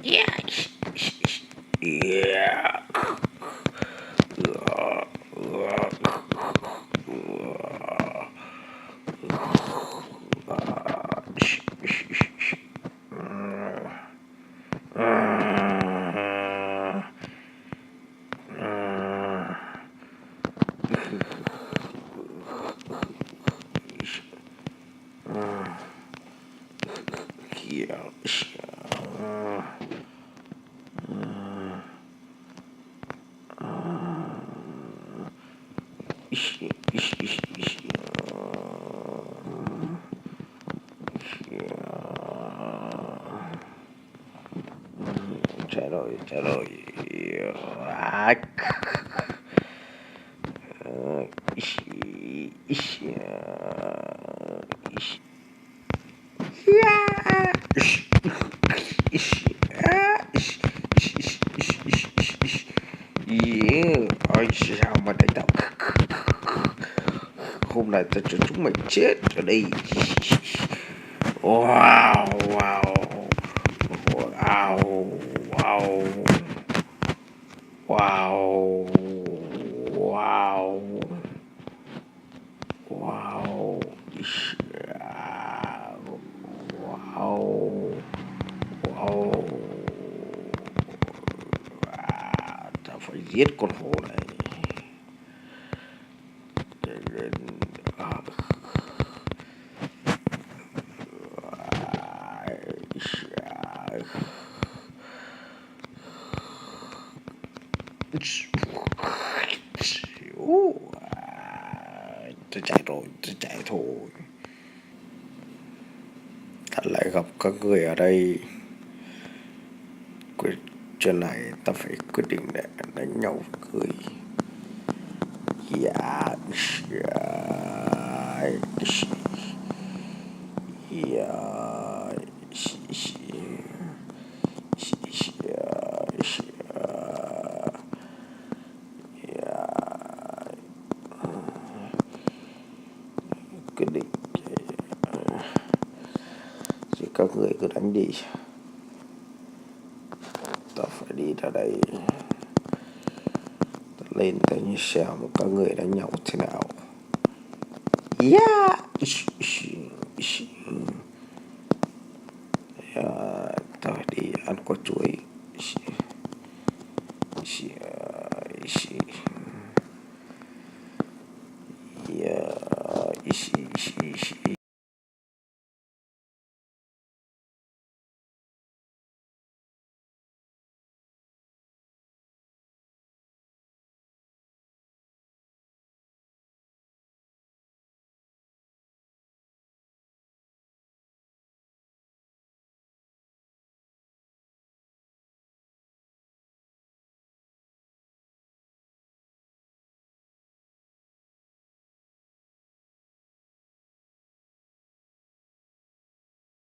Yeah. Yeah. Trả lời ôi sao mà đánh tao hôm nay tao cho chúng mày chết ở đây. Wow, wow, wow, wow, wow, wow, wow, wow, wow. Tao phải giết con hổ này. Tôi chạy thôi. Ta lại gặp các người ở đây. Chuyện này ta phải quyết định để đánh nhau cười. Yeah. Quyết định thì các người cứ đánh đi, ta phải đi ra đây, ta lên tới như xem các người đánh nhau thế nào. Yeah. Ta đi ăn quả chuối.